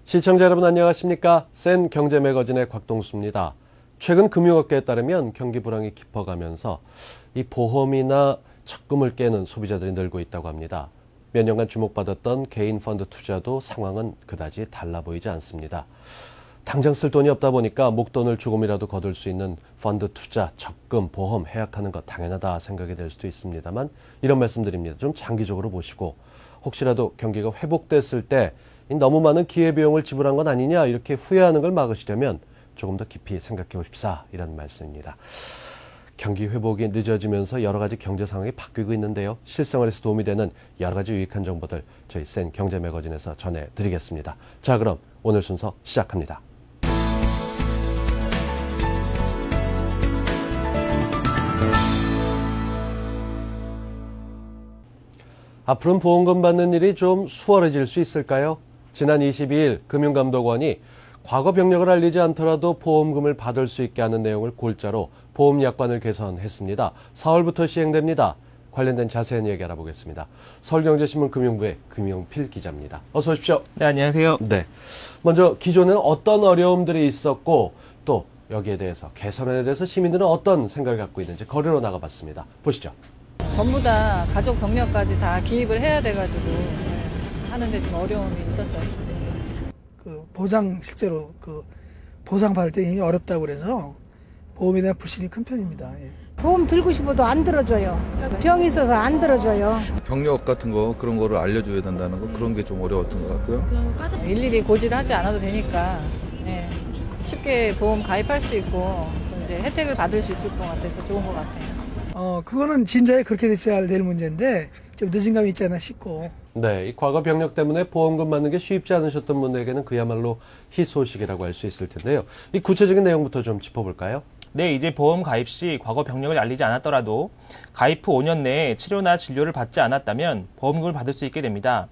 시청자 여러분 안녕하십니까? 센 경제 매거진의 곽동수입니다. 최근 금융업계에 따르면 경기 불황이 깊어가면서 이 보험이나 적금을 깨는 소비자들이 늘고 있다고 합니다. 몇 년간 주목받았던 개인 펀드 투자도 상황은 그다지 달라 보이지 않습니다. 당장 쓸 돈이 없다 보니까 목돈을 조금이라도 거둘 수 있는 펀드 투자, 적금, 보험 해약하는 것 당연하다 생각이 될 수도 있습니다만 이런 말씀드립니다. 좀 장기적으로 보시고 혹시라도 경기가 회복됐을 때 너무 많은 기회비용을 지불한 건 아니냐 이렇게 후회하는 걸 막으시려면 조금 더 깊이 생각해 보십사 이런 말씀입니다. 경기 회복이 늦어지면서 여러 가지 경제 상황이 바뀌고 있는데요. 실생활에서 도움이 되는 여러 가지 유익한 정보들 저희 센 경제 매거진에서 전해드리겠습니다. 자, 그럼 오늘 순서 시작합니다. 앞으로는 보험금 받는 일이 좀 수월해질 수 있을까요? 지난 22일 금융감독원이 과거 병력을 알리지 않더라도 보험금을 받을 수 있게 하는 내용을 골자로 보험약관을 개선했습니다. 4월부터 시행됩니다. 관련된 자세한 이야기 알아보겠습니다. 서울경제신문 금융부의 금용필 기자입니다. 어서 오십시오. 네, 안녕하세요. 네. 먼저 기존에는 어떤 어려움들이 있었고 또 여기에 대해서 개선에 대해서 시민들은 어떤 생각을 갖고 있는지 거리로 나가봤습니다. 보시죠. 전부 다 가족 병력까지 다 기입을 해야 돼가지고 하는데 좀 어려움이 있었어요. 실제로 보상 받을 때 굉장히 어렵다고 그래서 보험에 대한 불신이 큰 편입니다. 예. 보험 들고 싶어도 안 들어줘요. 병이 있어서 안 들어줘요. 병력 같은 거 그런 거를 알려줘야 된다는 거 그런 게 좀 어려웠던 것 같고요. 일일이 고지를 하지 않아도 되니까 쉽게 보험 가입할 수 있고 또 이제 혜택을 받을 수 있을 것 같아서 좋은 것 같아요. 그거는 진작에 그렇게 됐어야 될 문제인데 좀 늦은 감이 있지 않나 싶고. 네, 이 과거 병력 때문에 보험금 받는 게 쉽지 않으셨던 분에게는 그야말로 희소식이라고 할 수 있을 텐데요. 이 구체적인 내용부터 좀 짚어볼까요? 네, 이제 보험 가입 시 과거 병력을 알리지 않았더라도 가입 후 5년 내에 치료나 진료를 받지 않았다면 보험금을 받을 수 있게 됩니다.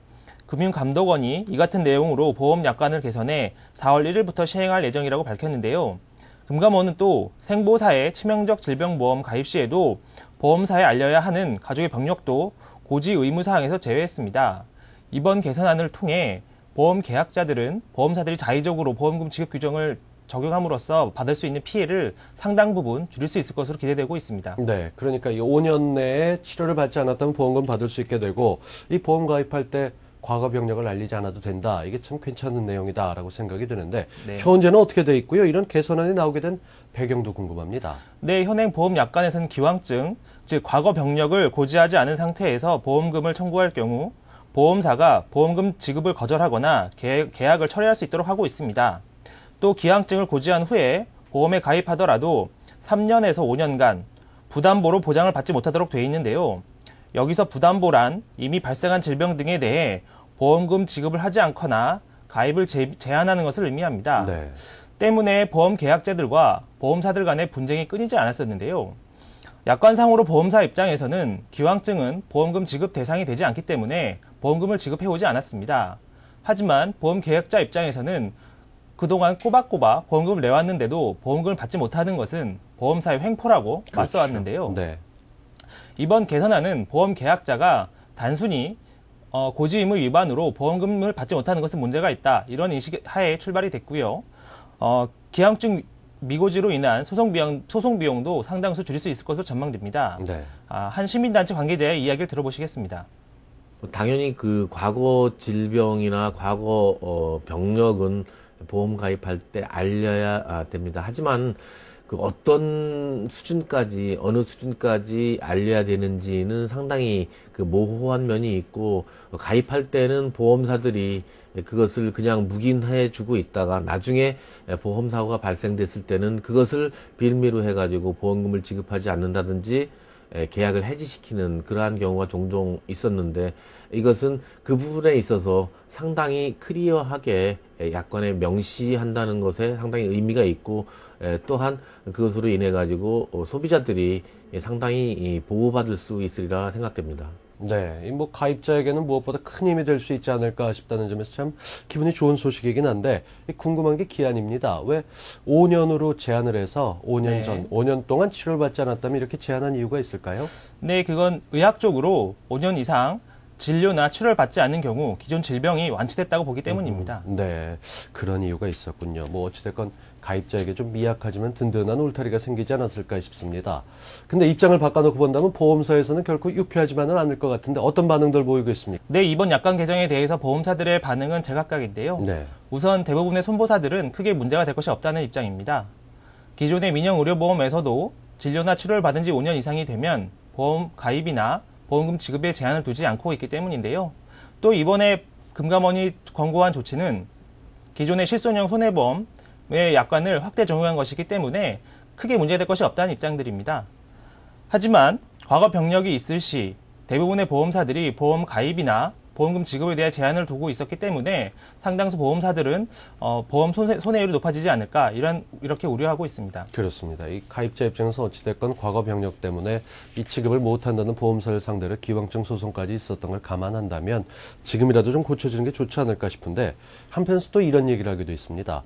금융감독원이 이 같은 내용으로 보험약관을 개선해 4월 1일부터 시행할 예정이라고 밝혔는데요. 금감원은 또 생보사의 치명적 질병보험 가입 시에도 보험사에 알려야 하는 가족의 병력도 고지 의무 사항에서 제외했습니다. 이번 개선안을 통해 보험 계약자들은 보험사들이 자의적으로 보험금 지급 규정을 적용함으로써 받을 수 있는 피해를 상당 부분 줄일 수 있을 것으로 기대되고 있습니다. 네, 그러니까 이 5년 내에 치료를 받지 않았다면 보험금 받을 수 있게 되고 이 보험 가입할 때 과거 병력을 알리지 않아도 된다. 이게 참 괜찮은 내용이다라고 생각이 드는데 네. 현재는 어떻게 돼 있고요? 이런 개선안이 나오게 된 배경도 궁금합니다. 네, 현행 보험약관에서는 기왕증, 즉 과거 병력을 고지하지 않은 상태에서 보험금을 청구할 경우 보험사가 보험금 지급을 거절하거나 계약을 철회할 수 있도록 하고 있습니다. 또 기왕증을 고지한 후에 보험에 가입하더라도 3년에서 5년간 부담보로 보장을 받지 못하도록 돼 있는데요. 여기서 부담보란 이미 발생한 질병 등에 대해 보험금 지급을 하지 않거나 가입을 제한하는 것을 의미합니다. 네. 때문에 보험 계약자들과 보험사들 간의 분쟁이 끊이지 않았었는데요. 약관상으로 보험사 입장에서는 기왕증은 보험금 지급 대상이 되지 않기 때문에 보험금을 지급해오지 않았습니다. 하지만 보험 계약자 입장에서는 그동안 꼬박꼬박 보험금을 내왔는데도 보험금을 받지 못하는 것은 보험사의 횡포라고 그렇죠. 맞서왔는데요. 네. 이번 개선안은 보험 계약자가 단순히 고지 의무 위반으로 보험금을 받지 못하는 것은 문제가 있다. 이런 인식 하에 출발이 됐고요. 기왕증 미고지로 인한 소송 비용도 상당수 줄일 수 있을 것으로 전망됩니다. 네. 한 시민단체 관계자의 이야기를 들어보시겠습니다. 당연히 그 과거 질병이나 과거 병력은 보험 가입할 때 알려야 됩니다. 하지만 그 어떤 수준까지 어느 수준까지 알려야 되는지는 상당히 그 모호한 면이 있고 가입할 때는 보험사들이 그것을 그냥 묵인해 주고 있다가 나중에 보험사고가 발생됐을 때는 그것을 빌미로 해가지고 보험금을 지급하지 않는다든지 계약을 해지시키는 그러한 경우가 종종 있었는데 이것은 그 부분에 있어서 상당히 클리어하게 약관에 명시한다는 것에 상당히 의미가 있고 또한 그것으로 인해 가지고 소비자들이 상당히 보호받을 수 있으리라 생각됩니다. 네, 뭐 가입자에게는 무엇보다 큰 힘이 될 수 있지 않을까 싶다는 점에서 참 기분이 좋은 소식이긴 한데 궁금한 게 기한입니다. 왜 5년으로 제한을 해서 5년 전, 5년 동안 치료를 받지 않았다면 이렇게 제한한 이유가 있을까요? 네, 그건 의학적으로 5년 이상 진료나 치료를 받지 않는 경우 기존 질병이 완치됐다고 보기 때문입니다. 네, 그런 이유가 있었군요. 뭐 어찌됐건 가입자에게 좀 미약하지만 든든한 울타리가 생기지 않았을까 싶습니다. 근데 입장을 바꿔놓고 본다면 보험사에서는 결코 유쾌하지만은 않을 것 같은데 어떤 반응들 보이고 있습니까? 네, 이번 약관 개정에 대해서 보험사들의 반응은 제각각인데요. 네. 우선 대부분의 손보사들은 크게 문제가 될 것이 없다는 입장입니다. 기존의 민영의료보험에서도 진료나 치료를 받은 지 5년 이상이 되면 보험 가입이나 보험금 지급에 제한을 두지 않고 있기 때문인데요. 또 이번에 금감원이 권고한 조치는 기존의 실손형 손해보험의 약관을 확대 적용한 것이기 때문에 크게 문제될 것이 없다는 입장들입니다. 하지만 과거 병력이 있을 시 대부분의 보험사들이 보험 가입이나 보험금 지급에 대한 제한을 두고 있었기 때문에 상당수 보험사들은 보험 손해율이 높아지지 않을까 이렇게 우려하고 있습니다. 그렇습니다. 이 가입자 입장에서 어찌됐건 과거 병력 때문에 이 지급을 못한다는 보험사를 상대로 기왕증 소송까지 있었던 걸 감안한다면 지금이라도 좀 고쳐지는 게 좋지 않을까 싶은데 한편에서 또 이런 얘기를 하기도 있습니다.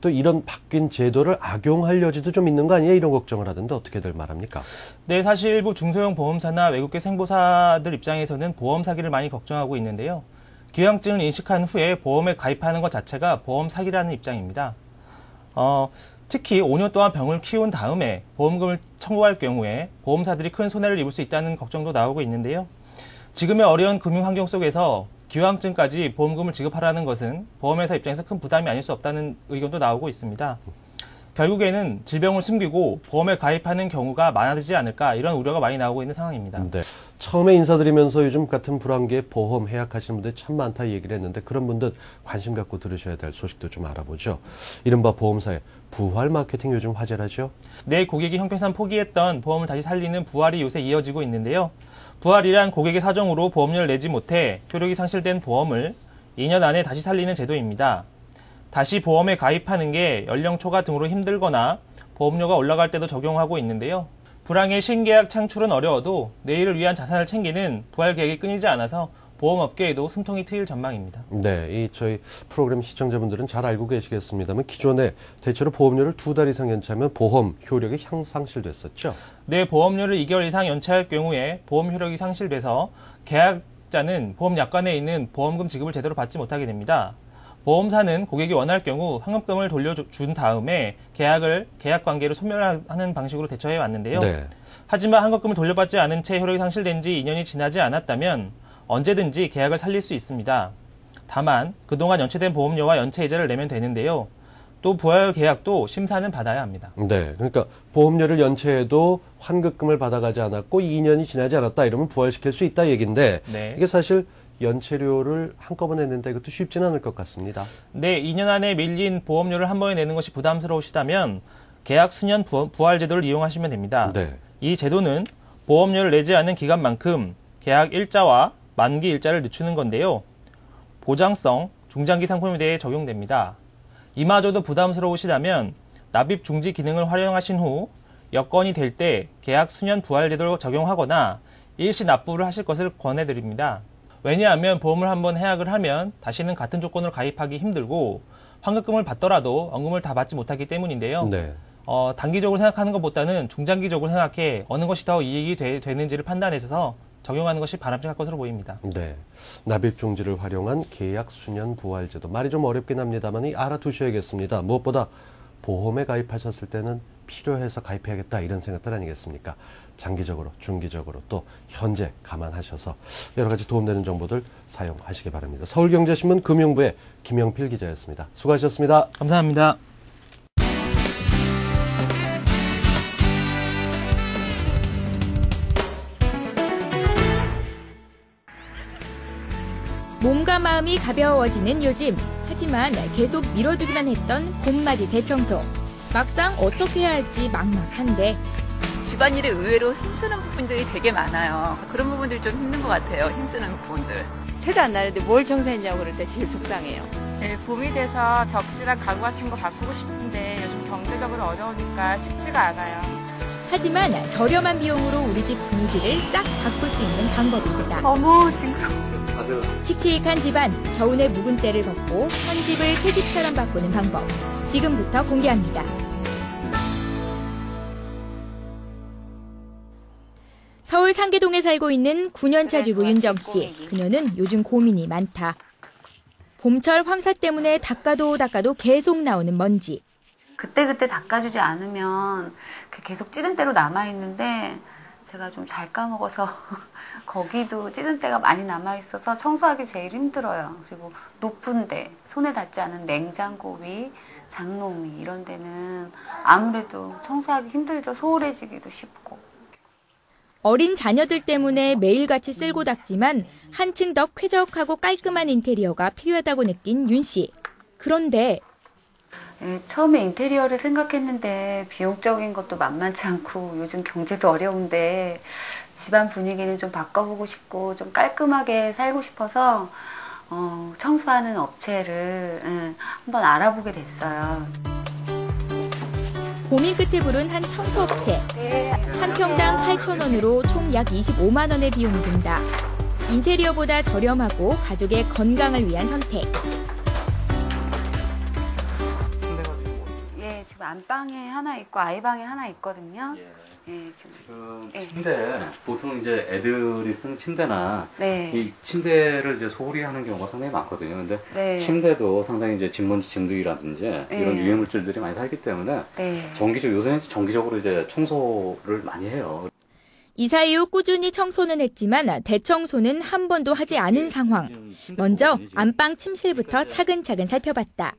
또 이런 바뀐 제도를 악용할 여지도 좀 있는 거 아니냐 이런 걱정을 하던데 어떻게들 말합니까? 네, 사실 일부 중소형 보험사나 외국계 생보사들 입장에서는 보험 사기를 많이 걱정하고 있는데요. 기왕증을 인식한 후에 보험에 가입하는 것 자체가 보험 사기라는 입장입니다. 특히 5년 동안 병을 키운 다음에 보험금을 청구할 경우에 보험사들이 큰 손해를 입을 수 있다는 걱정도 나오고 있는데요. 지금의 어려운 금융 환경 속에서 기왕증까지 보험금을 지급하라는 것은 보험회사 입장에서 큰 부담이 아닐 수 없다는 의견도 나오고 있습니다. 결국에는 질병을 숨기고 보험에 가입하는 경우가 많아지지 않을까 이런 우려가 많이 나오고 있는 상황입니다. 네. 처음에 인사드리면서 요즘 같은 불황기에 보험 해약하시는 분들이 참 많다 얘기를 했는데 그런 분들 관심 갖고 들으셔야 될 소식도 좀 알아보죠. 이른바 보험사의 부활 마케팅 요즘 화제라죠? 내 고객이 형평상 포기했던 보험을 다시 살리는 부활이 요새 이어지고 있는데요. 부활이란 고객의 사정으로 보험료를 내지 못해 효력이 상실된 보험을 2년 안에 다시 살리는 제도입니다. 다시 보험에 가입하는 게 연령 초과 등으로 힘들거나 보험료가 올라갈 때도 적용하고 있는데요. 불황의 신계약 창출은 어려워도 내일을 위한 자산을 챙기는 부활 계획이 끊이지 않아서 보험업계에도 숨통이 트일 전망입니다. 네, 저희 프로그램 시청자분들은 잘 알고 계시겠습니다만 기존에 대체로 보험료를 2달 이상 연체하면 보험 효력이 상실됐었죠? 네, 보험료를 2개월 이상 연체할 경우에 보험 효력이 상실돼서 계약자는 보험 약관에 있는 보험금 지급을 제대로 받지 못하게 됩니다. 보험사는 고객이 원할 경우 환급금을 돌려준 다음에 계약 관계를 소멸하는 방식으로 대처해 왔는데요. 네. 하지만 환급금을 돌려받지 않은 채 효력이 상실된 지 2년이 지나지 않았다면 언제든지 계약을 살릴 수 있습니다. 다만 그동안 연체된 보험료와 연체 이자를 내면 되는데요. 또 부활 계약도 심사는 받아야 합니다. 네, 그러니까 보험료를 연체해도 환급금을 받아가지 않았고 2년이 지나지 않았다 이러면 부활시킬 수 있다 얘기인데 네. 이게 사실 연체료를 한꺼번에 낸다 이것도 쉽지는 않을 것 같습니다. 네, 2년 안에 밀린 보험료를 한 번에 내는 것이 부담스러우시다면 계약 수년 부활 제도를 이용하시면 됩니다. 네. 이 제도는 보험료를 내지 않는 기간만큼 계약 일자와 만기 일자를 늦추는 건데요. 보장성, 중장기 상품에 대해 적용됩니다. 이마저도 부담스러우시다면 납입 중지 기능을 활용하신 후 여건이 될 때 계약 수년 부활 제도를 적용하거나 일시 납부를 하실 것을 권해드립니다. 왜냐하면 보험을 한번 해약을 하면 다시는 같은 조건으로 가입하기 힘들고 환급금을 받더라도 원금을 다 받지 못하기 때문인데요. 네. 단기적으로 생각하는 것보다는 중장기적으로 생각해 어느 것이 더 이익이 되는지를 판단해서 적용하는 것이 바람직할 것으로 보입니다. 네. 납입 중지를 활용한 계약 수년 부활 제도. 말이 좀 어렵긴 합니다만 알아두셔야겠습니다. 무엇보다 보험에 가입하셨을 때는 필요해서 가입해야겠다 이런 생각들 아니겠습니까? 장기적으로, 중기적으로 또 현재 감안하셔서 여러 가지 도움되는 정보들 사용하시기 바랍니다. 서울경제신문 금융부의 김영필 기자였습니다. 수고하셨습니다. 감사합니다. 몸과 마음이 가벼워지는 요즘. 하지만 계속 미뤄두기만 했던 봄맞이 대청소. 막상 어떻게 해야 할지 막막한데 집안일에 의외로 힘쓰는 부분들이 되게 많아요. 그런 부분들이 좀 힘든 것 같아요. 힘쓰는 부분들. 태도 안 나는데 뭘 청소했냐고 그럴 때 제일 속상해요. 네, 봄이 돼서 벽지랑 가구 같은 거 바꾸고 싶은데 요즘 경제적으로 어려우니까 쉽지가 않아요. 하지만 저렴한 비용으로 우리 집 분위기를 싹 바꿀 수 있는 방법입니다. 어머, 징그러. 칙칙한 집안, 겨우내 묵은 때를 걷고 현 집을 새 집처럼 바꾸는 방법. 지금부터 공개합니다. 서울 서울 상계동에 살고 있는 9년차 주부 윤정 씨. 그녀는 요즘 고민이 많다. 봄철 황사 때문에 닦아도 계속 나오는 먼지. 그때그때 닦아주지 않으면 계속 찌든 때로 남아있는데 제가 좀 잘 까먹어서 거기도 찌든 때가 많이 남아있어서 청소하기 제일 힘들어요. 그리고 높은 데, 손에 닿지 않은 냉장고 위, 장롱 위 이런 데는 아무래도 청소하기 힘들죠. 소홀해지기도 쉽고. 어린 자녀들 때문에 매일같이 쓸고 닦지만 한층 더 쾌적하고 깔끔한 인테리어가 필요하다고 느낀 윤 씨. 그런데 처음에 인테리어를 생각했는데 비용적인 것도 만만치 않고 요즘 경제도 어려운데 집안 분위기는 좀 바꿔보고 싶고 좀 깔끔하게 살고 싶어서 청소하는 업체를 한번 알아보게 됐어요. 고민 끝에 부른 한 청소업체. 한 평당 8,000원으로 총 약 25만 원의 비용이 든다. 인테리어보다 저렴하고 가족의 건강을 위한 선택. 예, 지금 안방에 하나 있고 아이방에 하나 있거든요. 예, 지금 침대 보통 이제 애들이 쓰는 침대나 이 침대를 이제 소홀히 하는 경우가 상당히 많거든요. 근데 침대도 상당히 이제 진먼지 진드기라든지 이런 유해물질들이 많이 살기 때문에 요새는 정기적으로 이제 청소를 많이 해요. 이사 이후 꾸준히 청소는 했지만 대청소는 한 번도 하지 않은 상황. 먼저 안방 침실부터 차근차근 살펴봤다.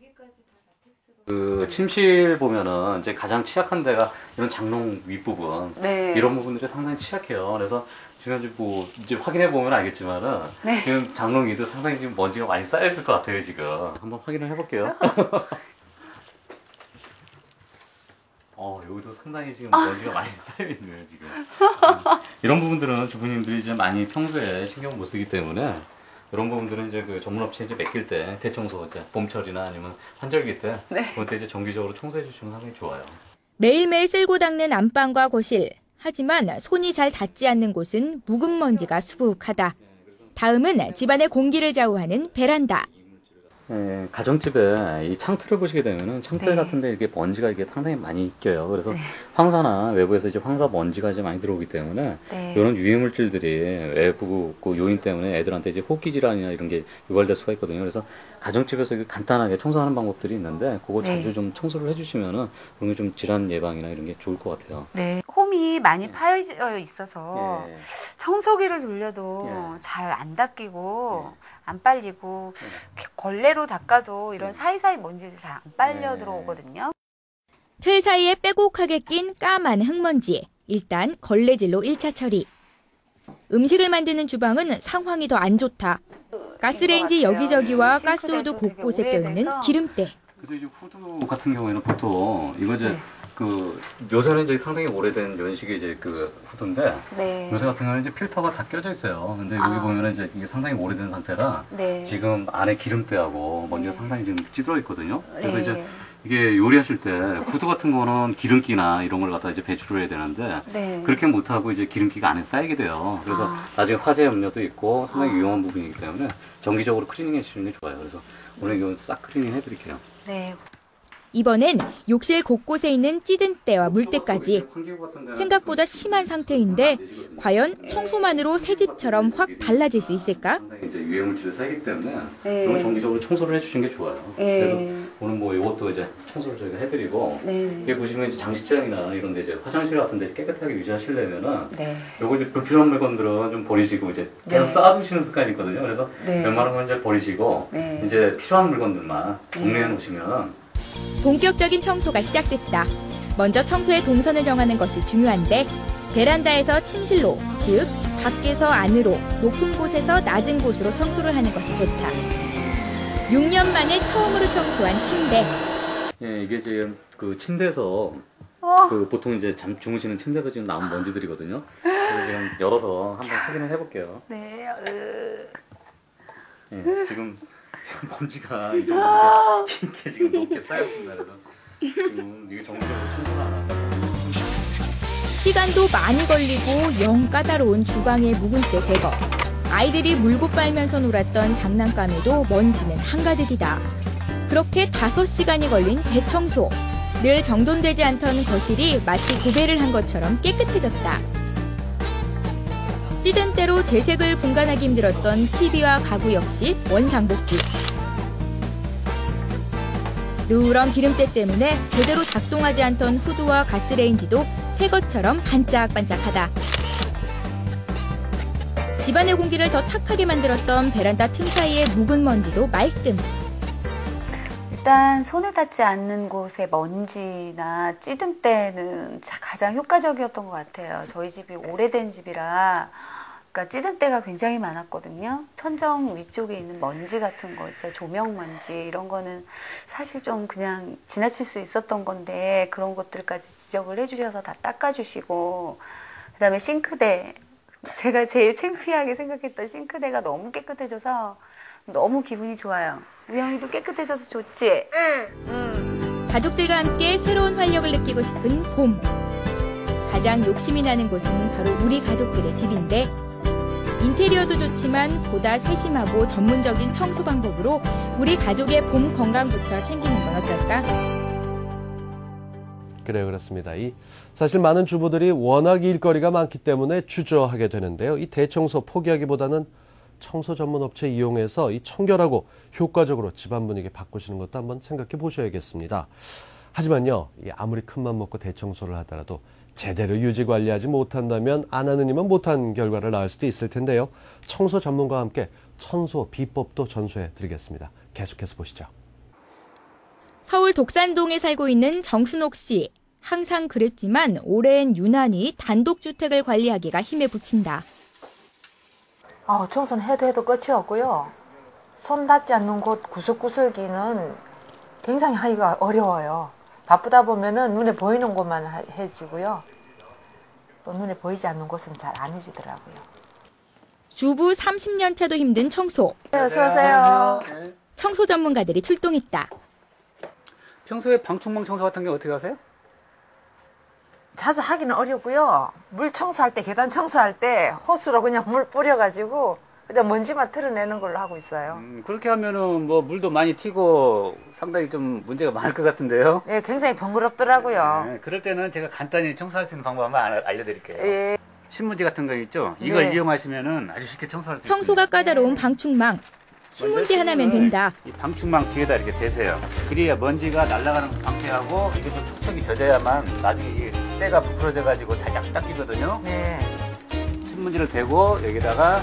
그 침실 보면은 이제 가장 취약한 데가 이런 장롱 윗부분 이런 부분들이 상당히 취약해요. 그래서 지금 이제 확인해 보면 알겠지만은 지금 장롱 위도 상당히 지금 먼지가 많이 쌓여 있을 것 같아요. 지금 한번 확인을 해볼게요. 여기도 상당히 지금 먼지가 많이 쌓여 있네요. 지금 이런 부분들은 주부님들이 이제 많이 평소에 신경 못 쓰기 때문에. 이런 부분들은 이제 그 전문업체 이제 맡길 때 대청소 이제 봄철이나 아니면 환절기 때 그럴 때 이제 정기적으로 청소해 주시면 상당히 좋아요. 매일매일 쓸고 닦는 안방과 거실. 하지만 손이 잘 닿지 않는 곳은 묵은 먼지가 수북하다. 다음은 집안의 공기를 좌우하는 베란다. 가정집에 이 창틀을 보시게 되면은 창틀 같은데 이렇게 먼지가 이게 상당히 많이 껴요. 그래서 황사나 외부에서 이제 황사 먼지가 이제 많이 들어오기 때문에 이런 유해물질들이 외부 그 요인 때문에 애들한테 이제 호흡기 질환이나 이런 게 유발될 수가 있거든요. 그래서 가정집에서 간단하게 청소하는 방법들이 있는데 그거 자주 좀 청소를 해주시면은 그런 게 좀 질환 예방이나 이런 게 좋을 것 같아요. 홈이 많이 파여 있어서 청소기를 돌려도 잘 안 닦이고 안 빨리고 걸레로 닦아도 이런 사이사이 먼지도 잘 안 빨려 들어오거든요. 틀 사이에 빼곡하게 낀 까만 흙먼지. 일단 걸레질로 1차 처리. 음식을 만드는 주방은 상황이 더 안 좋다. 가스레인지 여기저기와 가스후드 곳곳에 껴있는 기름때. 그래서 이제 후드 같은 경우에는 보통 이거 이제 그 요새는 이제 상당히 오래된 연식의 이제 그 후드인데 요새 같은 경우는 이제 필터가 다 껴져 있어요. 근데 여기 보면은 이제 이게 상당히 오래된 상태라 지금 안에 기름때하고 먼지가 상당히 지금 찌들어 있거든요. 그래서 이제 이게 요리하실 때 후드 같은 거는 기름기나 이런 걸 갖다 이제 배출을 해야 되는데 그렇게 못하고 이제 기름기가 안에 쌓이게 돼요. 그래서 나중에 화재 염려도 있고 상당히 위험한 부분이기 때문에 정기적으로 클리닝 해주시는 게 좋아요. 그래서 오늘 이거 싹 클리닝 해드릴게요. 이번엔 욕실 곳곳에 있는 찌든 때와 물때까지. 생각보다 심한 상태인데 과연 청소만으로 새 집처럼 확 달라질 수 있을까? 이제 유해물질이 쌓이기 때문에 그럼 정기적으로 청소를 해주시는 게 좋아요. 그래서 오늘 뭐 이것도 이제 청소를 저희가 해드리고 여기 보시면 이제 장식장이나 이런데 이제 화장실 같은데 깨끗하게 유지하시려면은 요거 이제 불필요한 물건들은 좀 버리시고 이제 계속 쌓아두시는 습관이 있거든요. 그래서 웬만한 건 이제 버리시고 이제 필요한 물건들만 정리해 놓으시면. 본격적인 청소가 시작됐다. 먼저 청소의 동선을 정하는 것이 중요한데 베란다에서 침실로, 즉 밖에서 안으로, 높은 곳에서 낮은 곳으로 청소를 하는 것이 좋다. 6년 만에 처음으로 청소한 침대. 이게 지금 그 침대에서 그 보통 이제 주무시는 침대에서 지금 나온 먼지들이거든요. 그래서 지금 열어서 한번 확인을 해볼게요. 지금 먼지가 이 정도 긴 지금 높게 쌓였습니다. 그래서 지금 이게 정기적으로 청소를 안 하고 시간도 많이 걸리고 영 까다로운 주방의 묵은 때 제거. 아이들이 물고 빨면서 놀았던 장난감에도 먼지는 한가득이다. 그렇게 5시간이 걸린 대청소. 늘 정돈되지 않던 거실이 마치 도배를 한 것처럼 깨끗해졌다. 찌든 때로 재색을 분간하기 힘들었던 TV와 가구 역시 원상복귀. 누런 기름때 때문에 제대로 작동하지 않던 후드와 가스레인지도 새 것처럼 반짝반짝하다. 집안의 공기를 더 탁하게 만들었던 베란다 틈 사이의 묵은 먼지도 말끔. 일단 손에 닿지 않는 곳에 먼지나 찌든 때는 가장 효과적이었던 것 같아요. 저희 집이 오래된 집이라 그러니까 찌든 때가 굉장히 많았거든요. 천정 위쪽에 있는 먼지 같은 거 있죠. 조명 먼지 이런 거는 사실 좀 그냥 지나칠 수 있었던 건데 그런 것들까지 지적을 해주셔서 다 닦아주시고 그다음에 싱크대 제가 제일 창피하게 생각했던 싱크대가 너무 깨끗해져서 너무 기분이 좋아요. 우영이도 깨끗해져서 좋지? 응. 가족들과 함께 새로운 활력을 느끼고 싶은 봄. 가장 욕심이 나는 곳은 바로 우리 가족들의 집인데 인테리어도 좋지만 보다 세심하고 전문적인 청소 방법으로 우리 가족의 봄 건강부터 챙기는 건 어떨까? 그래요, 그렇습니다. 사실 많은 주부들이 워낙 일거리가 많기 때문에 주저하게 되는데요. 이 대청소 포기하기보다는 청소 전문 업체 이용해서 이 청결하고 효과적으로 집안 분위기 바꾸시는 것도 한번 생각해 보셔야겠습니다. 하지만요, 아무리 큰맘 먹고 대청소를 하더라도 제대로 유지 관리하지 못한다면 안 하는 이면 못한 결과를 낳을 수도 있을 텐데요. 청소 전문가와 함께 청소 비법도 전수해 드리겠습니다. 계속해서 보시죠. 서울 독산동에 살고 있는 정순옥 씨. 항상 그랬지만 올해엔 유난히 단독주택을 관리하기가 힘에 부친다. 청소는 해도 끝이 없고요. 손 닿지 않는 곳 구석구석이는 굉장히 하기가 어려워요. 바쁘다 보면은 눈에 보이는 곳만 해지고요. 또 눈에 보이지 않는 곳은 잘 안 해지더라고요. 주부 30년 차도 힘든 청소. 어서 오세요. 청소 전문가들이 출동했다. 평소에 방충망 청소 같은 게 어떻게 하세요? 자주 하기는 어렵고요. 물 청소할 때, 계단 청소할 때 호스로 그냥 물 뿌려가지고 그냥 먼지만 털어내는 걸로 하고 있어요. 그렇게 하면은 뭐 물도 많이 튀고 상당히 좀 문제가 많을 것 같은데요? 네, 굉장히 번거롭더라고요. 네, 그럴 때는 제가 간단히 청소할 수 있는 방법 한번 알려드릴게요. 예. 신문지 같은 거 있죠? 이걸 네. 이용하시면은 아주 쉽게 청소할 수 있어요. 청소가 까다로운 방충망. 신문지 하나면 된다. 이 방충망 뒤에다 이렇게 대세요. 그래야 먼지가 날아가는 거 방치하고 이게 좀 촉촉이 젖어야만 나중에 이 때가 부풀어져가지고 잘 닦이거든요. 네. 신문지를 대고 여기다가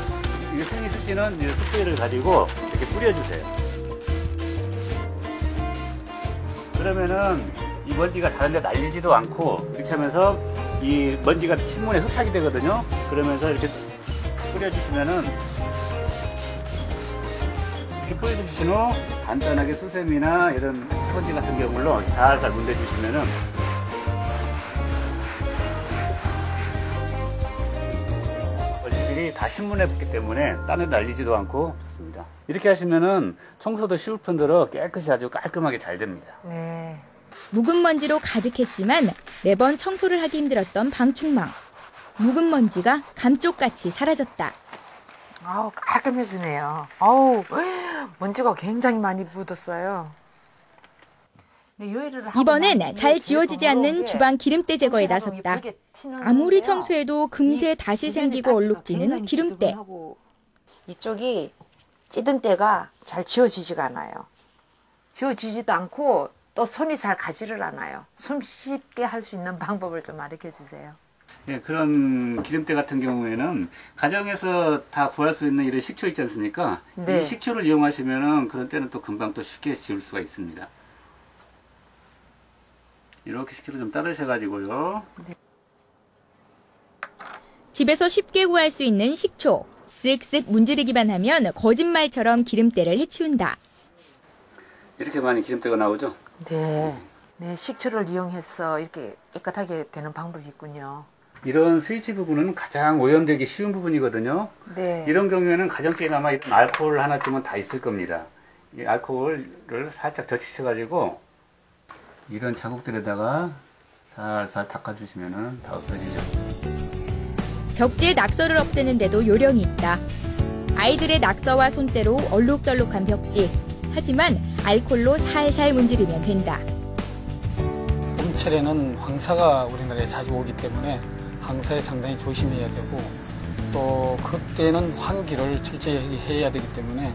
이 생리 수지는 이 스프레이를 가지고 이렇게 뿌려주세요. 그러면은 이 먼지가 다른 데 날리지도 않고 이렇게 하면서 이 먼지가 신문에 흡착이 되거든요. 그러면서 이렇게 뿌려주시면은 이렇게 뿌려주신 후 간단하게 수세미나 이런 스펀지 같은 경우로 살살 문대주시면은 먼지들이 다 신문에 붙기 때문에 딴에 날리지도 않고 좋습니다. 이렇게 하시면은 청소도 쉬울 뿐더러 깨끗이 아주 깔끔하게 잘 됩니다. 네. 묵은 먼지로 가득했지만 매번 청소를 하기 힘들었던 방충망. 묵은 먼지가 감쪽같이 사라졌다. 아우, 깔끔해지네요. 아우, 먼지가 굉장히 많이 묻었어요. 이번엔 잘 지워지지 않는 주방 기름때 제거에 나섰다. 아무리 청소해도 금세 다시 생기고 얼룩지는 기름때. 이쪽이 찌든 때가 잘 지워지지가 않아요. 지워지지도 않고 또 손이 잘 가지를 않아요. 손 쉽게 할 수 있는 방법을 좀 가르쳐 주세요. 예, 그런 기름때 같은 경우에는 가정에서 다 구할 수 있는 이런 식초 있지 않습니까? 네. 이 식초를 이용하시면은 그런 때는 또 금방 또 쉽게 지울 수가 있습니다. 이렇게 식초를 좀 따르셔가지고요. 네. 집에서 쉽게 구할 수 있는 식초. 쓱쓱 문지르기만 하면 거짓말처럼 기름때를 해치운다. 이렇게 많이 기름때가 나오죠? 네. 네, 식초를 이용해서 이렇게 깨끗하게 되는 방법이 있군요. 이런 스위치 부분은 가장 오염되기 쉬운 부분이거든요. 네. 이런 경우에는 가정집에 아마 이런 알코올 하나쯤은 다 있을 겁니다. 이 알코올을 살짝 적시셔가지고 이런 자국들에다가 살살 닦아주시면은 다 없어지죠. 벽지의 낙서를 없애는데도 요령이 있다. 아이들의 낙서와 손때로 얼룩덜룩한 벽지. 하지만 알코올로 살살 문지르면 된다. 봄철에는 황사가 우리나라에 자주 오기 때문에 황사에 상당히 조심해야 되고 또 그때는 환기를 철저히 해야 되기 때문에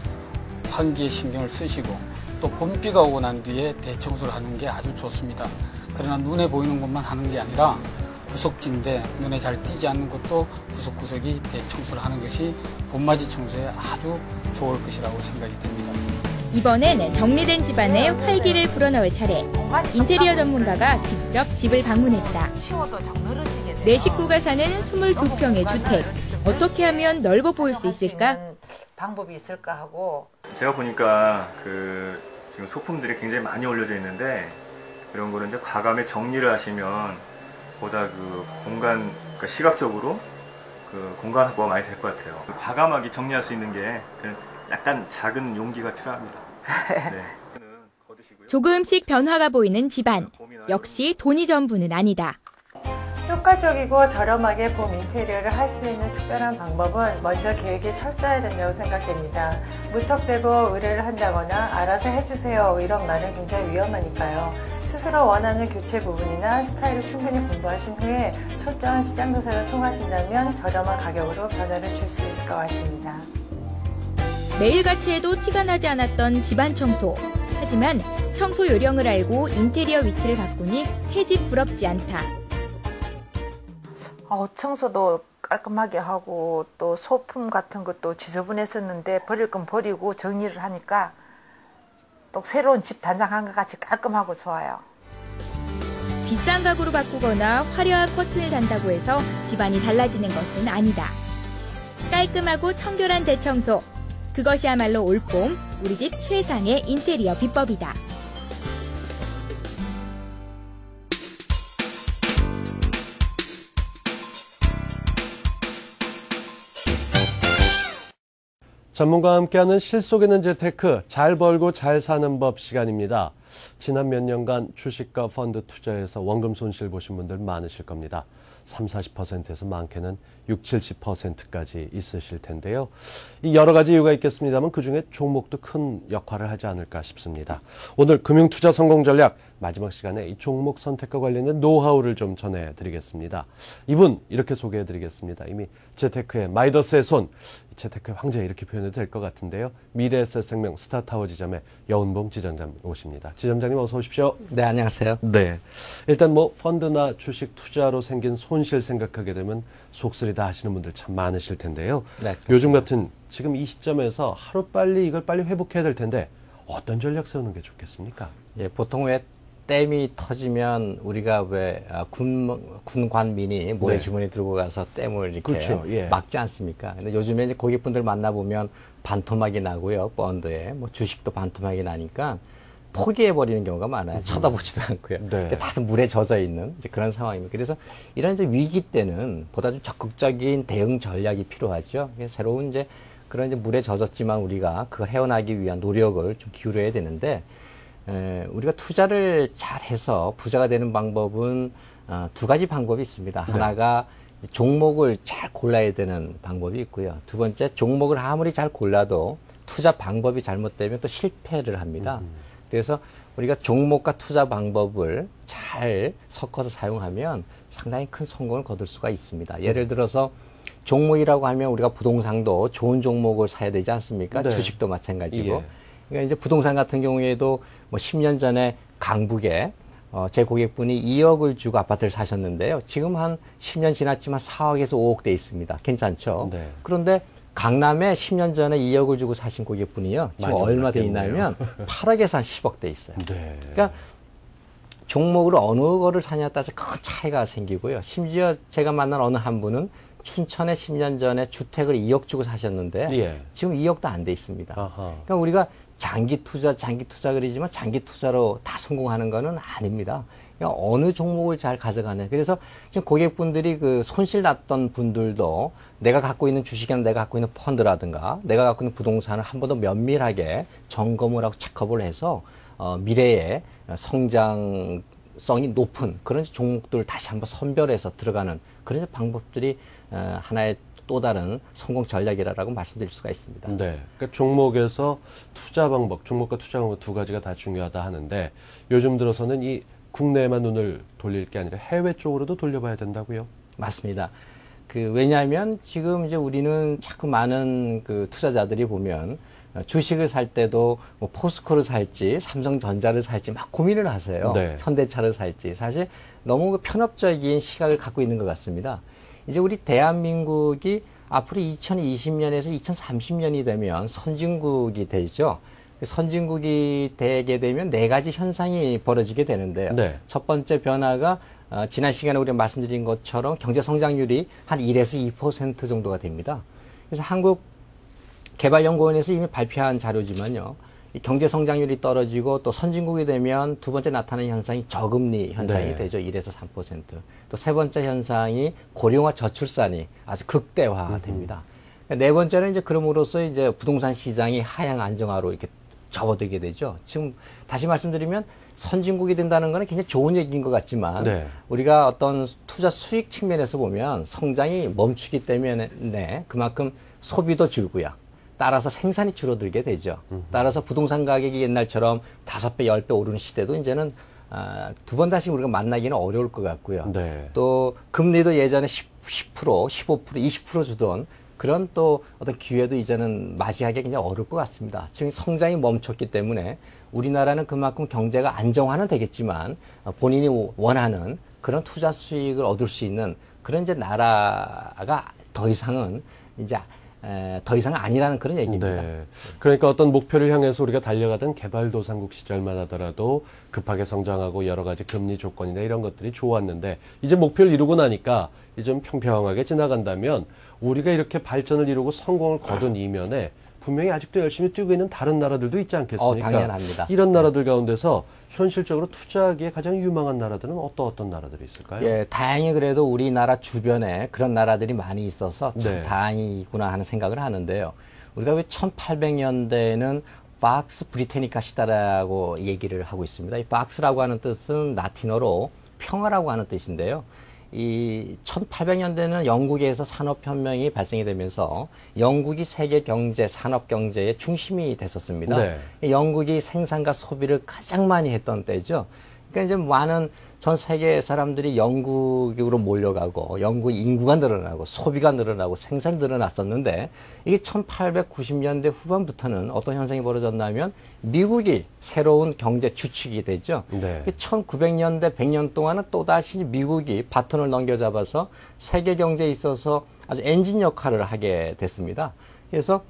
환기에 신경을 쓰시고 또 봄비가 오고 난 뒤에 대청소를 하는 게 아주 좋습니다. 그러나 눈에 보이는 것만 하는 게 아니라 구석진데 눈에 잘 띄지 않는 것도 구석구석이 대청소를 하는 것이 봄맞이 청소에 아주 좋을 것이라고 생각이 됩니다. 이번엔 정리된 집안에 활기를 불어넣을 차례. 인테리어 전문가가 직접 집을 방문했다. 내 식구가 사는 22평의 주택. 어떻게 하면 넓어 보일 수 있을까? 방법이 있을까 하고. 제가 보니까 지금 소품들이 굉장히 많이 올려져 있는데 이런 거는 이제 과감히 정리를 하시면 보다 공간, 그러니까 시각적으로 공간 확보가 많이 될 것 같아요. 과감하게 정리할 수 있는 게 약간 작은 용기가 필요합니다. 네. 조금씩 변화가 보이는 집안. 역시 돈이 전부는 아니다. 효과적이고 저렴하게 봄 인테리어를 할 수 있는 특별한 방법은 먼저 계획이 철저해야 된다고 생각됩니다. 무턱대고 의뢰를 한다거나 알아서 해주세요 이런 말은 굉장히 위험하니까요. 스스로 원하는 교체 부분이나 스타일을 충분히 공부하신 후에 철저한 시장 조사를 통하신다면 저렴한 가격으로 변화를 줄 수 있을 것 같습니다. 매일같이 해도 티가 나지 않았던 집안 청소. 하지만 청소 요령을 알고 인테리어 위치를 바꾸니 새집 부럽지 않다. 청소도 깔끔하게 하고 또 소품 같은 것도 지저분했었는데 버릴 건 버리고 정리를 하니까 또 새로운 집 단장한 것 같이 깔끔하고 좋아요. 비싼 가구로 바꾸거나 화려한 커튼을 단다고 해서 집안이 달라지는 것은 아니다. 깔끔하고 청결한 대청소. 그것이야말로 올봄 우리 집 최상의 인테리어 비법이다. 전문가와 함께하는 실속있는 재테크, 잘 벌고 잘 사는 법 시간입니다. 지난 몇 년간 주식과 펀드 투자에서 원금 손실 보신 분들 많으실 겁니다. 30, 40%에서 많게는 60, 70%까지 있으실 텐데요. 이 여러 가지 이유가 있겠습니다만 그중에 종목도 큰 역할을 하지 않을까 싶습니다. 오늘 금융투자 성공 전략 마지막 시간에 이 종목 선택과 관련된 노하우를 좀 전해드리겠습니다. 이분 이렇게 소개해드리겠습니다. 이미 재테크의 마이더스의 손, 재테크의 황제 이렇게 표현해도 될 것 같은데요. 미래에셋생명 스타타워 지점의 여운봉 지점장 오십니다. 지점장님 어서 오십시오. 네, 안녕하세요. 네, 일단 펀드나 주식 투자로 생긴 손실 생각하게 되면 속쓰리다 하시는 분들 참 많으실 텐데요. 네, 요즘 같은 지금 이 시점에서 하루빨리 이걸 빨리 회복해야 될 텐데 어떤 전략 세우는 게 좋겠습니까? 예, 보통 왜 댐이 터지면 우리가 왜 군관민이 모래주머니 들고 가서 댐을 이렇게 그렇죠. 예. 막지 않습니까? 근데 요즘에 이제 고객분들 만나보면 반토막이 나고요. 펀드에 주식도 반토막이 나니까 포기해버리는 경우가 많아요. 쳐다보지도 않고요. 네. 다들 물에 젖어 있는 이제 그런 상황입니다. 그래서 이런 이제 위기 때는 보다 좀 적극적인 대응 전략이 필요하죠. 새로운 그런 물에 젖었지만 우리가 그걸 헤어나기 위한 노력을 좀 기울여야 되는데, 우리가 투자를 잘해서 부자가 되는 방법은 두 가지 방법이 있습니다. 네. 하나가 종목을 잘 골라야 되는 방법이 있고요. 두 번째, 종목을 아무리 잘 골라도 투자 방법이 잘못되면 또 실패를 합니다. 그래서 우리가 종목과 투자 방법을 잘 섞어서 사용하면 상당히 큰 성공을 거둘 수가 있습니다. 예를 들어서 종목이라고 하면 우리가 부동산도 좋은 종목을 사야 되지 않습니까? 네. 주식도 마찬가지고. 예. 그러니까 이제 부동산 같은 경우에도 10년 전에 강북에 제 고객분이 2억을 주고 아파트를 사셨는데요. 지금 한 10년 지났지만 4억에서 5억 돼 있습니다. 괜찮죠? 네. 그런데 강남에 10년 전에 2억을 주고 사신 고객분이요. 지금 얼마 돼 있냐면 8억에서 한 10억 돼 있어요. 네. 그러니까 종목으로 어느 거를 사냐에 따라서 큰 차이가 생기고요. 심지어 제가 만난 어느 한 분은 춘천에 10년 전에 주택을 2억 주고 사셨는데 예. 지금 2억도 안 돼 있습니다. 아하. 그러니까 우리가 장기 투자 그러지만 장기 투자로 다 성공하는 거는 아닙니다. 그러니까 어느 종목을 잘 가져가냐. 그래서 지금 고객분들이 손실 났던 분들도 내가 갖고 있는 주식이나 내가 갖고 있는 펀드라든가 내가 갖고 있는 부동산을 한 번 더 면밀하게 점검을 하고 체크업을 해서 미래에 성장성이 높은 그런 종목들을 다시 한번 선별해서 들어가는 그런 방법들이 하나의 또 다른 성공 전략이라고 말씀드릴 수가 있습니다. 네, 그러니까 종목에서 투자 방법, 종목과 투자 방법 두 가지가 다 중요하다 하는데 요즘 들어서는 이 국내에만 눈을 돌릴 게 아니라 해외 쪽으로도 돌려봐야 된다고요? 맞습니다. 왜냐하면 지금 이제 우리는 자꾸 많은 투자자들이 보면 주식을 살 때도 뭐 포스코를 살지 삼성전자를 살지 막 고민을 하세요. 네. 현대차를 살지. 사실 너무 편협적인 시각을 갖고 있는 것 같습니다. 이제 우리 대한민국이 앞으로 2020년에서 2030년이 되면 선진국이 되죠. 선진국이 되게 되면 4가지 현상이 벌어지게 되는데요. 네. 첫 번째 변화가 지난 시간에 우리가 말씀드린 것처럼 경제 성장률이 한 1에서 2% 정도가 됩니다. 그래서 한국개발연구원에서 이미 발표한 자료지만요. 이 경제 성장률이 떨어지고 또 선진국이 되면 두 번째 나타나는 현상이 저금리 현상이 네. 되죠. 1에서 3%. 또 세 번째 현상이 고령화 저출산이 아주 극대화됩니다. 네 번째는 이제 그럼으로써 이제 부동산 시장이 하향 안정화로 이렇게 접어들게 되죠. 지금 다시 말씀드리면 선진국이 된다는 거는 굉장히 좋은 얘기인 것 같지만 네. 우리가 어떤 투자 수익 측면에서 보면 성장이 멈추기 때문에 그만큼 소비도 줄고요. 따라서 생산이 줄어들게 되죠. 따라서 부동산 가격이 옛날처럼 5배, 10배 오르는 시대도 이제는 두 번 다시 우리가 만나기는 어려울 것 같고요. 네. 또 금리도 예전에 10%, 15%, 20% 주던 그런 또 어떤 기회도 이제는 맞이하기 굉장히 어려울 것 같습니다. 지금 성장이 멈췄기 때문에 우리나라는 그만큼 경제가 안정화는 되겠지만 본인이 원하는 그런 투자 수익을 얻을 수 있는 그런 이제 나라가 더 이상은 아니라는 그런 얘기입니다. 네. 그러니까 어떤 목표를 향해서 우리가 달려가던 개발도상국 시절만 하더라도 급하게 성장하고 여러 가지 금리 조건이나 이런 것들이 좋았는데 이제 목표를 이루고 나니까 이제 좀 평평하게 지나간다면 우리가 이렇게 발전을 이루고 성공을 거둔 이면에 분명히 아직도 열심히 뛰고 있는 다른 나라들도 있지 않겠습니까? 당연합니다. 이런 나라들 가운데서 현실적으로 투자하기에 가장 유망한 나라들은 어떤 나라들이 있을까요? 예, 다행히 그래도 우리나라 주변에 그런 나라들이 많이 있어서 참 네. 다행이구나 하는 생각을 하는데요. 우리가 왜 1800년대에는 박스 브리테니카 시대라고 얘기를 하고 있습니다. 이 박스라고 하는 뜻은 라틴어로 평화라고 하는 뜻인데요. 이 1800년대는 영국에서 산업혁명이 발생이 되면서 영국이 세계 경제, 산업 경제의 중심이 됐었습니다. 네. 영국이 생산과 소비를 가장 많이 했던 때죠. 그러니까 이제 많은 전 세계 사람들이 영국으로 몰려가고 영국 인구가 늘어나고 소비가 늘어나고 생산이 늘어났었는데 이게 1890년대 후반부터는 어떤 현상이 벌어졌냐면 미국이 새로운 경제 주축이 되죠. 네. 1900년대 100년 동안은 또다시 미국이 바톤을 넘겨잡아서 세계 경제에 있어서 아주 엔진 역할을 하게 됐습니다. 그래서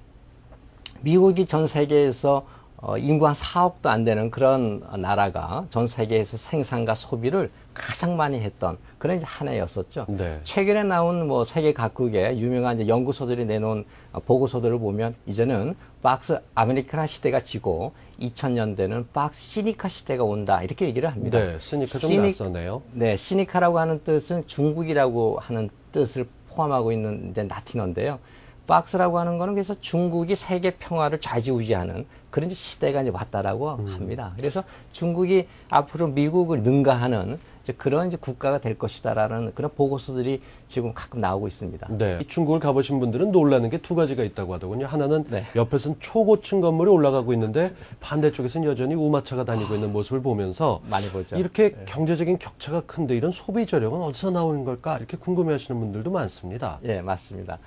미국이 전 세계에서 인구 한 4억도 안 되는 그런 나라가 전 세계에서 생산과 소비를 가장 많이 했던 그런 이제 한 해였었죠. 네. 최근에 나온 뭐 세계 각국의 유명한 이제 연구소들이 내놓은 보고서들을 보면 이제는 박스 아메리카나 시대가 지고 2000년대는 박스 시니카 시대가 온다 이렇게 얘기를 합니다. 네, 시니카 좀 낯서네요. 네, 시니카라고 하는 뜻은 중국이라고 하는 뜻을 포함하고 있는 이제 라틴어인데요. 박스라고 하는 거는 그래서 중국이 세계 평화를 좌지우지하는 그런 시대가 이제 왔다라고 합니다. 그래서 중국이 앞으로 미국을 능가하는 이제 그런 이제 국가가 될 것이다라는 그런 보고서들이 지금 가끔 나오고 있습니다. 네. 중국을 가보신 분들은 놀라는 게 두 가지가 있다고 하더군요. 하나는 네. 옆에서는 초고층 건물이 올라가고 있는데 반대쪽에서는 여전히 우마차가 다니고 있는 모습을 보면서 많이 보죠. 이렇게 네. 경제적인 격차가 큰데 이런 소비 저력은 어디서 나오는 걸까? 이렇게 궁금해하시는 분들도 많습니다. 예, 맞습니다.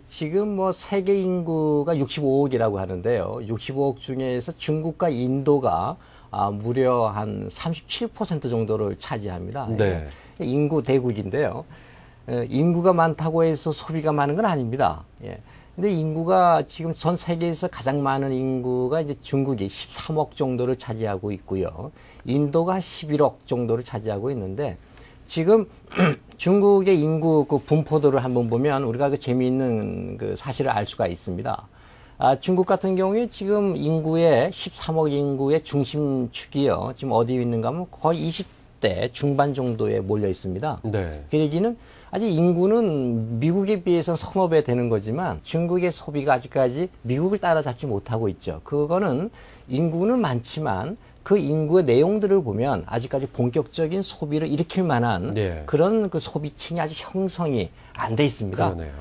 지금 뭐 세계 인구가 65억이라고 하는데요. 65억 중에서 중국과 인도가 무려 한 37% 정도를 차지합니다. 네. 인구 대국인데요. 인구가 많다고 해서 소비가 많은 건 아닙니다. 예. 근데 인구가 지금 전 세계에서 가장 많은 인구가 이제 중국이 13억 정도를 차지하고 있고요. 인도가 11억 정도를 차지하고 있는데 지금 중국의 인구 그 분포도를 한번 보면 우리가 그 재미있는 그 사실을 알 수가 있습니다. 중국 같은 경우에 지금 인구의 13억 인구의 중심축이요. 지금 어디 있는가 하면 거의 20대 중반 정도에 몰려 있습니다. 네. 그 얘기는 아직 인구는 미국에 비해서 서너 배 되는 거지만 중국의 소비가 아직까지 미국을 따라잡지 못하고 있죠. 그거는 인구는 많지만 그 인구의 내용들을 보면 아직까지 본격적인 소비를 일으킬 만한 네. 그런 그 소비층이 아직 형성이 안 돼 있습니다. 그러네요.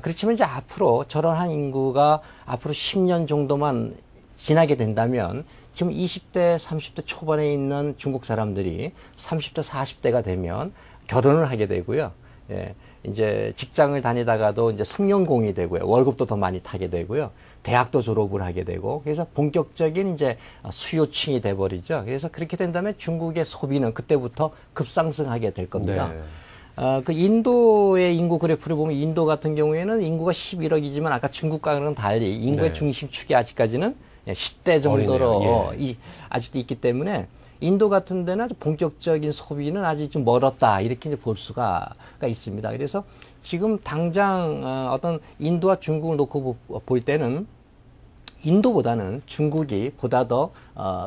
그렇지만 이제 앞으로 저런 한 인구가 앞으로 10년 정도만 지나게 된다면 지금 20대, 30대 초반에 있는 중국 사람들이 30대, 40대가 되면 결혼을 하게 되고요. 예, 이제 직장을 다니다가도 이제 숙련공이 되고요. 월급도 더 많이 타게 되고요. 대학도 졸업을 하게 되고, 그래서 본격적인 이제 수요층이 돼버리죠. 그래서 그렇게 된다면 중국의 소비는 그때부터 급상승하게 될 겁니다. 네. 그 인도의 인구 그래프를 보면 인도 같은 경우에는 인구가 11억이지만 아까 중국과는 달리 인구의 네. 중심축이 아직까지는 10대 정도로 예. 아직도 있기 때문에 인도 같은 데는 아주 본격적인 소비는 아직 좀 멀었다 이렇게 이제 볼 수가 있습니다. 그래서 지금 당장 어떤 인도와 중국을 놓고 볼 때는 인도보다는 중국이 보다 더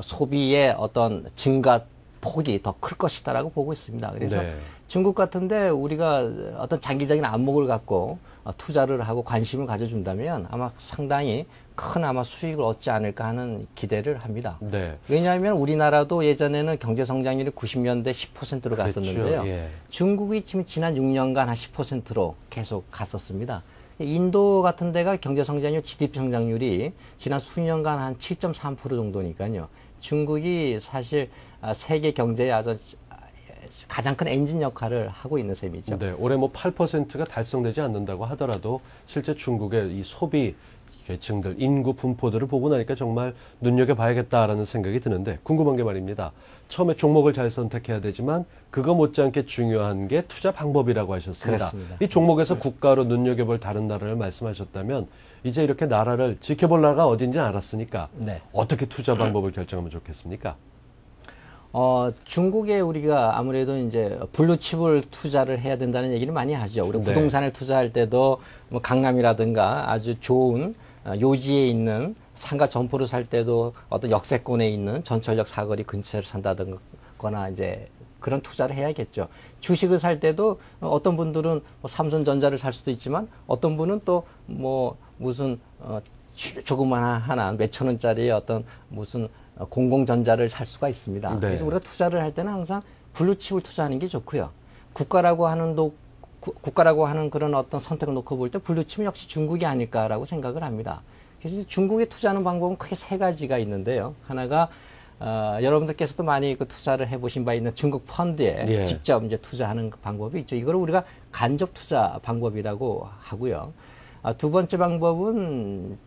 소비의 어떤 증가 폭이 더 클 것이다라고 보고 있습니다. 그래서 네. 중국 같은데 우리가 어떤 장기적인 안목을 갖고 투자를 하고 관심을 가져준다면 아마 상당히 큰 아마 수익을 얻지 않을까 하는 기대를 합니다. 네. 왜냐하면 우리나라도 예전에는 경제 성장률이 90년대 10%로 갔었는데요. 그렇죠. 예. 중국이 지금 지난 6년간 한 10%로 계속 갔었습니다. 인도 같은 데가 경제 성장률, GDP 성장률이 지난 수년간 한 7.3% 정도니까요. 중국이 사실 세계 경제에 아주 가장 큰 엔진 역할을 하고 있는 셈이죠. 네, 올해 뭐 8%가 달성되지 않는다고 하더라도 실제 중국의 이 소비 계층들, 인구 분포들을 보고 나니까 정말 눈여겨봐야겠다라는 생각이 드는데 궁금한 게 말입니다. 처음에 종목을 잘 선택해야 되지만 그거 못지않게 중요한 게 투자 방법이라고 하셨습니다. 그렇습니다. 이 종목에서 국가로 눈여겨볼 다른 나라를 말씀하셨다면 이제 이렇게 나라를 지켜볼 나라가 어딘지 알았으니까 네. 어떻게 투자 방법을 결정하면 좋겠습니까? 중국에 우리가 아무래도 이제 블루칩을 투자를 해야 된다는 얘기를 많이 하죠. 우리 네. 부동산을 투자할 때도 뭐 강남이라든가 아주 좋은 요지에 있는 상가 점포를 살 때도 어떤 역세권에 있는 전철역 사거리 근처를 산다든가 이제 그런 투자를 해야겠죠. 주식을 살 때도 어떤 분들은 뭐 삼성전자를 살 수도 있지만 어떤 분은 또 뭐 무슨 조그마한 몇천 원짜리 어떤 무슨 공공전자를 살 수가 있습니다. 네. 그래서 우리가 투자를 할 때는 항상 블루칩을 투자하는 게 좋고요. 국가라고 하는 그런 어떤 선택을 놓고 볼 때 블루칩은 역시 중국이 아닐까라고 생각을 합니다. 그래서 중국에 투자하는 방법은 크게 세 가지가 있는데요. 하나가 여러분들께서도 많이 그 투자를 해보신 바 있는 중국 펀드에 예. 직접 이제 투자하는 그 방법이 있죠. 이거를 우리가 간접 투자 방법이라고 하고요. 두 번째 방법은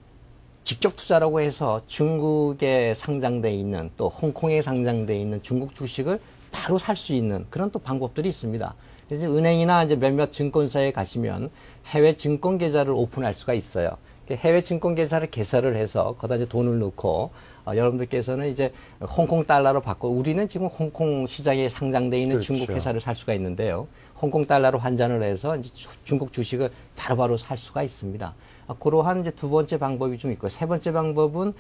직접 투자라고 해서 중국에 상장돼 있는 또 홍콩에 상장돼 있는 중국 주식을 바로 살 수 있는 그런 또 방법들이 있습니다. 그래서 은행이나 이제 몇몇 증권사에 가시면 해외 증권 계좌를 오픈할 수가 있어요. 해외 증권 계좌를 개설을 해서 거기다 이제 돈을 넣고 여러분들께서는 이제 홍콩 달러로 바꿔 우리는 지금 홍콩 시장에 상장돼 있는 그렇죠. 중국 회사를 살 수가 있는데요. 홍콩 달러로 환전을 해서 이제 중국 주식을 바로바로 살 수가 있습니다. 그러한 이제 두 번째 방법이 좀 있고 세 번째 방법은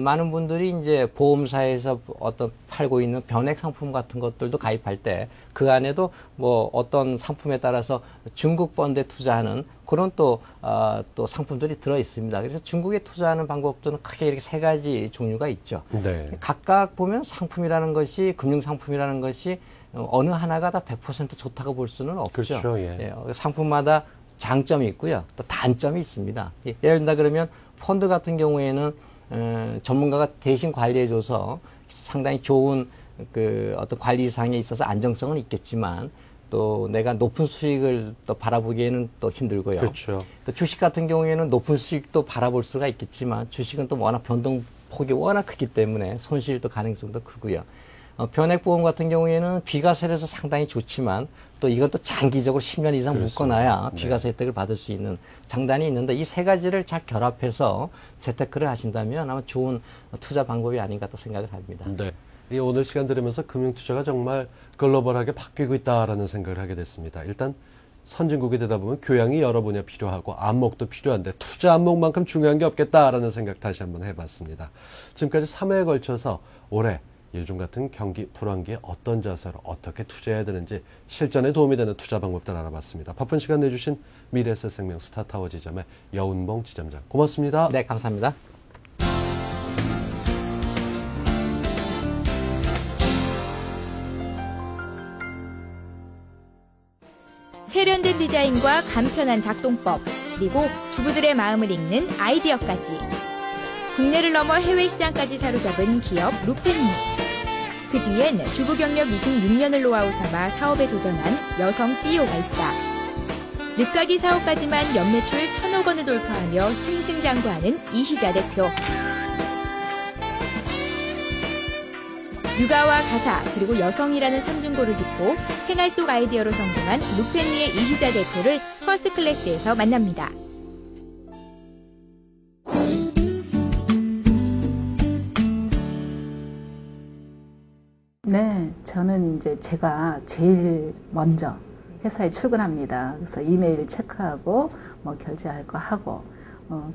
많은 분들이 이제 보험사에서 어떤 팔고 있는 변액 상품 같은 것들도 가입할 때 그 안에도 뭐 어떤 상품에 따라서 중국 펀드에 투자하는 그런 또 상품들이 들어 있습니다. 그래서 중국에 투자하는 방법들은 크게 이렇게 세 가지 종류가 있죠. 네. 각각 보면 상품이라는 것이 금융 상품이라는 것이 어느 하나가 다 100% 좋다고 볼 수는 없죠. 그렇죠. 예. 상품마다 장점이 있고요. 또 단점이 있습니다. 예를 든다 그러면 펀드 같은 경우에는 전문가가 대신 관리해줘서 상당히 좋은 그 어떤 관리상에 있어서 안정성은 있겠지만 또 내가 높은 수익을 또 바라보기에는 또 힘들고요. 그렇죠. 또 주식 같은 경우에는 높은 수익도 바라볼 수가 있겠지만 주식은 또 워낙 변동폭이 워낙 크기 때문에 손실도 가능성도 크고요. 변액보험 같은 경우에는 비과세에서 상당히 좋지만 또 이건 또 장기적으로 10년 이상 그렇습니다. 묶어놔야 네. 비과세 혜택을 받을 수 있는 장단이 있는데 이 세 가지를 잘 결합해서 재테크를 하신다면 아마 좋은 투자 방법이 아닌가 또 생각을 합니다. 네. 이 오늘 시간 들으면서 금융투자가 정말 글로벌하게 바뀌고 있다라는 생각을 하게 됐습니다. 일단 선진국이 되다 보면 교양이 여러 분야 필요하고 안목도 필요한데 투자 안목만큼 중요한 게 없겠다라는 생각 다시 한번 해봤습니다. 지금까지 3회에 걸쳐서 올해 요즘 같은 경기 불황기에 어떤 자세로 어떻게 투자해야 되는지 실전에 도움이 되는 투자 방법들 알아봤습니다. 바쁜 시간 내주신 미래에셋생명 스타타워 지점의 여운봉 지점장 고맙습니다. 네, 감사합니다. 세련된 디자인과 간편한 작동법, 그리고 주부들의 마음을 읽는 아이디어까지. 국내를 넘어 해외 시장까지 사로잡은 기업 루펜루. 그 뒤엔 주부 경력 26년을 노하우 삼아 사업에 도전한 여성 CEO가 있다. 늦가기 사업까지만 연매출 1,000억 원을 돌파하며 승승장구하는 이희자 대표. 육아와 가사 그리고 여성이라는 삼중고를 딛고 생활 속 아이디어로 성공한 루펜리의 이희자 대표를 퍼스트클래스에서 만납니다. 네, 저는 이제 제가 제일 먼저 회사에 출근합니다. 그래서 이메일 체크하고 뭐 결제할 거 하고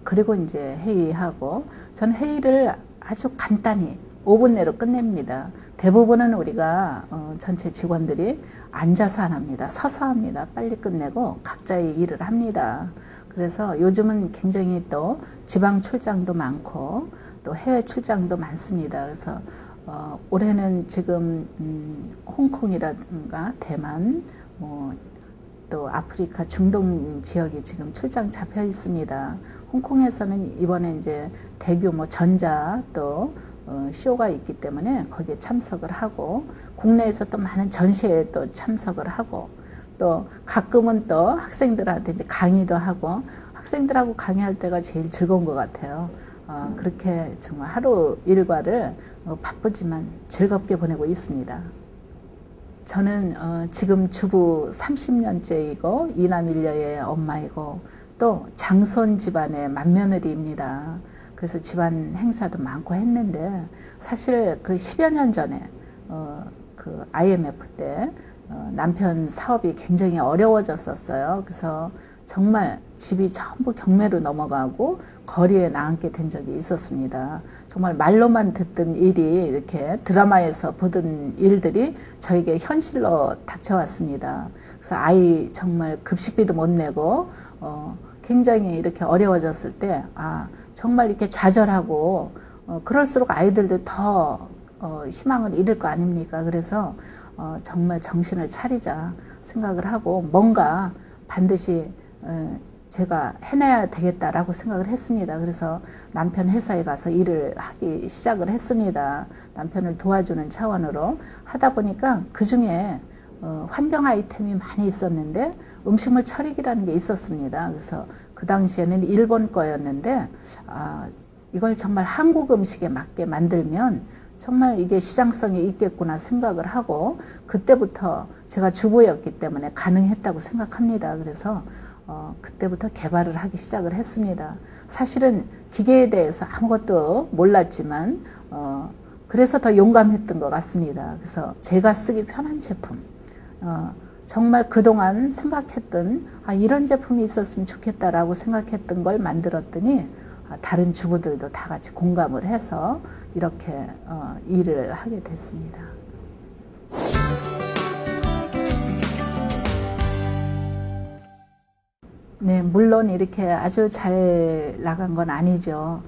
그리고 이제 회의하고 저는 회의를 아주 간단히 5분 내로 끝냅니다. 대부분은 우리가 전체 직원들이 앉아서 안 합니다. 서서 합니다. 빨리 끝내고 각자의 일을 합니다. 그래서 요즘은 굉장히 또 지방 출장도 많고 또 해외 출장도 많습니다. 그래서 올해는 지금 홍콩이라든가 대만 또 아프리카 중동 지역이 지금 출장 잡혀 있습니다. 홍콩에서는 이번에 이제 대규모 전자 또 쇼가 있기 때문에 거기에 참석을 하고 국내에서 또 많은 전시회에 또 참석을 하고 또 가끔은 또 학생들한테 이제 강의도 하고 학생들하고 강의할 때가 제일 즐거운 것 같아요. 그렇게 정말 하루 일과를 바쁘지만 즐겁게 보내고 있습니다. 저는 지금 주부 30년째이고 이남 1녀의 엄마이고 또 장손 집안의 맏며느리입니다. 그래서 집안 행사도 많고 했는데 사실 그 10여 년 전에 그 IMF 때 남편 사업이 굉장히 어려워졌었어요. 그래서 정말 집이 전부 경매로 넘어가고 거리에 나앉게 된 적이 있었습니다. 정말 말로만 듣던 일이 이렇게 드라마에서 보던 일들이 저에게 현실로 닥쳐왔습니다. 그래서 아이 정말 급식비도 못 내고 굉장히 이렇게 어려워졌을 때 정말 이렇게 좌절하고 그럴수록 아이들도 더 희망을 잃을 거 아닙니까? 그래서 정말 정신을 차리자 생각을 하고 뭔가 반드시 제가 해내야 되겠다라고 생각을 했습니다. 그래서 남편 회사에 가서 일을 하기 시작을 했습니다. 남편을 도와주는 차원으로 하다 보니까 그중에 환경 아이템이 많이 있었는데 음식물 처리기라는 게 있었습니다. 그래서 그 당시에는 일본 거였는데 이걸 정말 한국 음식에 맞게 만들면 정말 이게 시장성이 있겠구나 생각을 하고 그때부터 제가 주부였기 때문에 가능했다고 생각합니다. 그래서 그때부터 개발을 하기 시작을 했습니다. 사실은 기계에 대해서 아무것도 몰랐지만 그래서 더 용감했던 것 같습니다. 그래서 제가 쓰기 편한 제품 정말 그동안 생각했던 이런 제품이 있었으면 좋겠다라고 생각했던 걸 만들었더니 다른 주부들도 다 같이 공감을 해서 이렇게 일을 하게 됐습니다. 네, 물론 이렇게 아주 잘 나간 건 아니죠.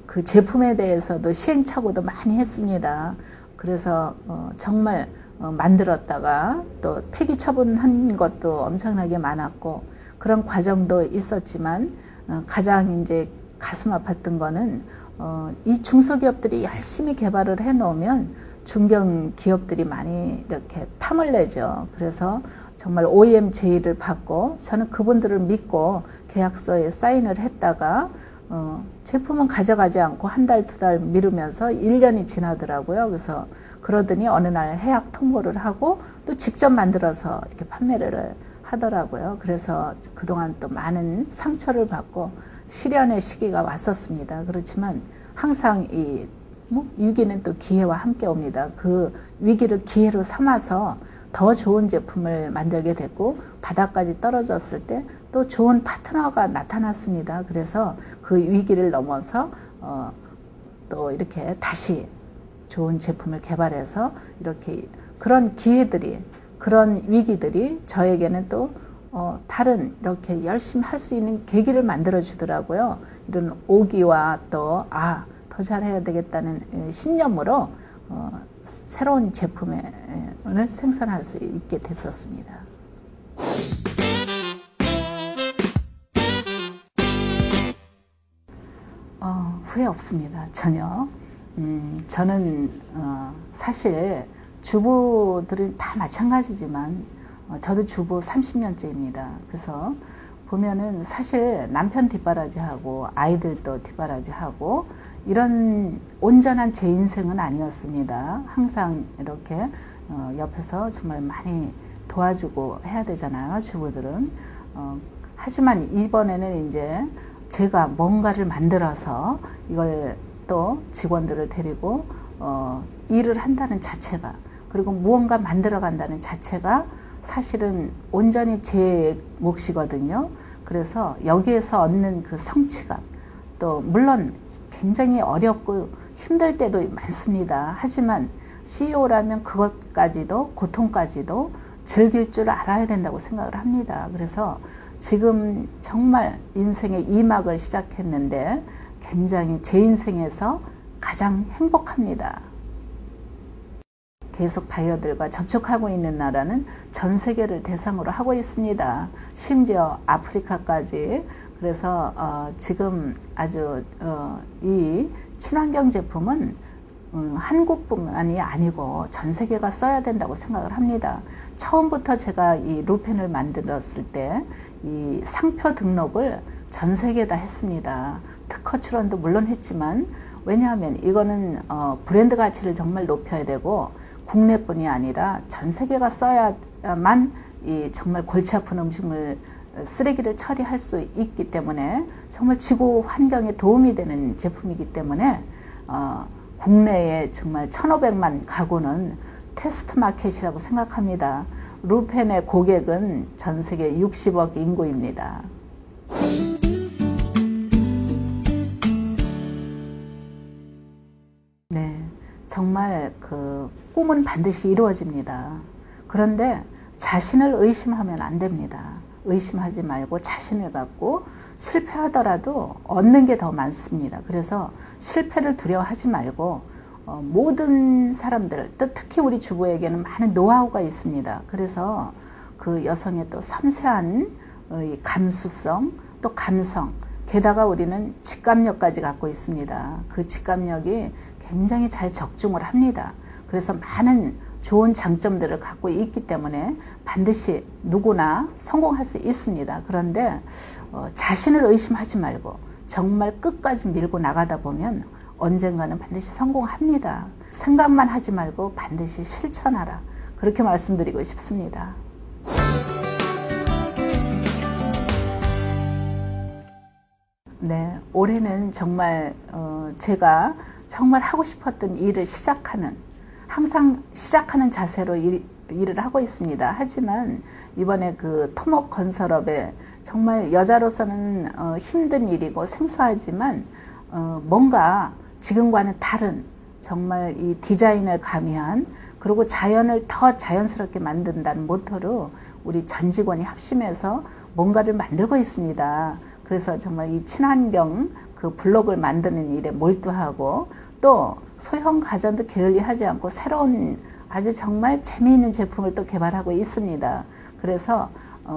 그 제품에 대해서도 시행착오도 많이 했습니다. 그래서 정말 만들었다가 또 폐기 처분한 것도 엄청나게 많았고 그런 과정도 있었지만 가장 이제 가슴 아팠던 거는 이 중소기업들이 열심히 개발을 해 놓으면 중견 기업들이 많이 이렇게 탐을 내죠. 그래서 정말 OEM 제의를 받고 저는 그분들을 믿고 계약서에 사인을 했다가 제품은 가져가지 않고 한 달, 두 달 미루면서 1년이 지나더라고요. 그래서 그러더니 어느 날 해약 통보를 하고 또 직접 만들어서 이렇게 판매를 하더라고요. 그래서 그동안 또 많은 상처를 받고 실현의 시기가 왔었습니다. 그렇지만 항상 이 위기는 또 기회와 함께 옵니다. 그 위기를 기회로 삼아서 더 좋은 제품을 만들게 됐고 바닥까지 떨어졌을 때 또 좋은 파트너가 나타났습니다. 그래서 그 위기를 넘어서 또 이렇게 다시 좋은 제품을 개발해서 이렇게 그런 기회들이 그런 위기들이 저에게는 또 다른 이렇게 열심히 할 수 있는 계기를 만들어 주더라고요. 이런 오기와 또 더 잘해야 되겠다는 신념으로 새로운 제품을 생산할 수 있게 됐었습니다. 후회 없습니다. 전혀. 저는 사실 주부들은 다 마찬가지지만 저도 주부 30년째입니다. 그래서 보면은 사실 남편 뒷바라지하고 아이들도 뒷바라지하고 이런 온전한 제 인생은 아니었습니다. 항상 이렇게 옆에서 정말 많이 도와주고 해야 되잖아요, 주부들은. 하지만 이번에는 이제 제가 뭔가를 만들어서 이걸 또 직원들을 데리고 일을 한다는 자체가, 그리고 무언가 만들어 간다는 자체가 사실은 온전히 제 몫이거든요. 그래서 여기에서 얻는 그 성취감, 또 물론 굉장히 어렵고 힘들 때도 많습니다. 하지만 CEO라면 그것까지도, 고통까지도 즐길 줄 알아야 된다고 생각을 합니다. 그래서 지금 정말 인생의 2막을 시작했는데 굉장히 제 인생에서 가장 행복합니다. 계속 바이어들과 접촉하고 있는 나라는 전 세계를 대상으로 하고 있습니다. 심지어 아프리카까지. 그래서 지금 아주 이 친환경 제품은 한국뿐만이 아니고 전 세계가 써야 된다고 생각을 합니다. 처음부터 제가 이 루펜을 만들었을 때 이 상표 등록을 전 세계에다 했습니다. 특허 출원도 물론 했지만, 왜냐하면 이거는 브랜드 가치를 정말 높여야 되고 국내뿐이 아니라 전 세계가 써야만 이 정말 골치 아픈 음식물 쓰레기를 처리할 수 있기 때문에 정말 지구 환경에 도움이 되는 제품이기 때문에 국내에 정말 1,500만 가구는 테스트 마켓이라고 생각합니다. 루펜의 고객은 전 세계 60억 인구입니다. 네, 정말 그 꿈은 반드시 이루어집니다. 그런데 자신을 의심하면 안 됩니다. 의심하지 말고 자신을 갖고 실패하더라도 얻는 게 더 많습니다. 그래서 실패를 두려워하지 말고 모든 사람들, 또 특히 우리 주부에게는 많은 노하우가 있습니다. 그래서 그 여성의 또 섬세한 감수성, 또 감성, 게다가 우리는 직감력까지 갖고 있습니다. 그 직감력이 굉장히 잘 적중을 합니다. 그래서 많은 좋은 장점들을 갖고 있기 때문에 반드시 누구나 성공할 수 있습니다. 그런데 자신을 의심하지 말고 정말 끝까지 밀고 나가다 보면 언젠가는 반드시 성공합니다. 생각만 하지 말고 반드시 실천하라. 그렇게 말씀드리고 싶습니다. 네, 올해는 정말 제가 정말 하고 싶었던 일을 시작하는, 항상 시작하는 자세로 일을 하고 있습니다. 하지만 이번에 그 토목 건설업에 정말 여자로서는 힘든 일이고 생소하지만 뭔가 지금과는 다른 정말 이 디자인을 가미한, 그리고 자연을 더 자연스럽게 만든다는 모토로 우리 전 직원이 합심해서 뭔가를 만들고 있습니다. 그래서 정말 이 친환경 그 블록을 만드는 일에 몰두하고 또 소형 가전도 게을리하지 않고 새로운 아주 정말 재미있는 제품을 또 개발하고 있습니다. 그래서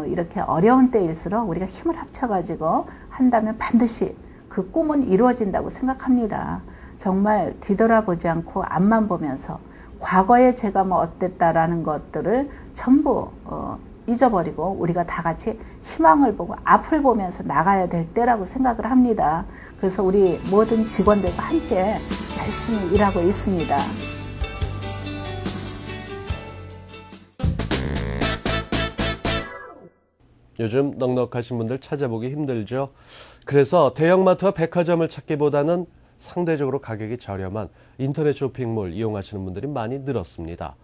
이렇게 어려운 때일수록 우리가 힘을 합쳐가지고 한다면 반드시 그 꿈은 이루어진다고 생각합니다. 정말 뒤돌아보지 않고 앞만 보면서 과거에 제가 뭐 어땠다라는 것들을 전부 잊어버리고 우리가 다 같이 희망을 보고 앞을 보면서 나가야 될 때라고 생각을 합니다. 그래서 우리 모든 직원들과 함께 열심히 일하고 있습니다. 요즘 넉넉하신 분들 찾아보기 힘들죠. 그래서 대형마트와 백화점을 찾기보다는 상대적으로 가격이 저렴한 인터넷 쇼핑몰 이용하시는 분들이 많이 늘었습니다.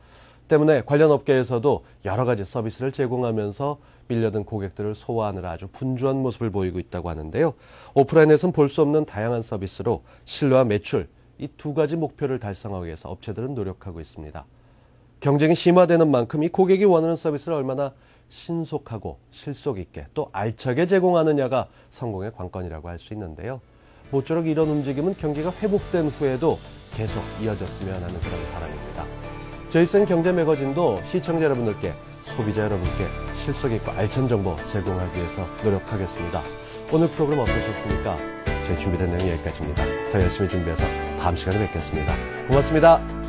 때문에 관련 업계에서도 여러 가지 서비스를 제공하면서 밀려든 고객들을 소화하느라 아주 분주한 모습을 보이고 있다고 하는데요. 오프라인에서는 볼 수 없는 다양한 서비스로 신뢰와 매출, 이 두 가지 목표를 달성하기 위해서 업체들은 노력하고 있습니다. 경쟁이 심화되는 만큼 이 고객이 원하는 서비스를 얼마나 신속하고 실속 있게 또 알차게 제공하느냐가 성공의 관건이라고 할 수 있는데요. 모쪼록 이런 움직임은 경기가 회복된 후에도 계속 이어졌으면 하는 그런 바람입니다. 저희 센 경제 매거진도 시청자 여러분들께, 소비자 여러분께 실속 있고 알찬 정보 제공하기 위해서 노력하겠습니다. 오늘 프로그램 어떠셨습니까? 저희 준비된 내용이 여기까지입니다. 더 열심히 준비해서 다음 시간에 뵙겠습니다. 고맙습니다.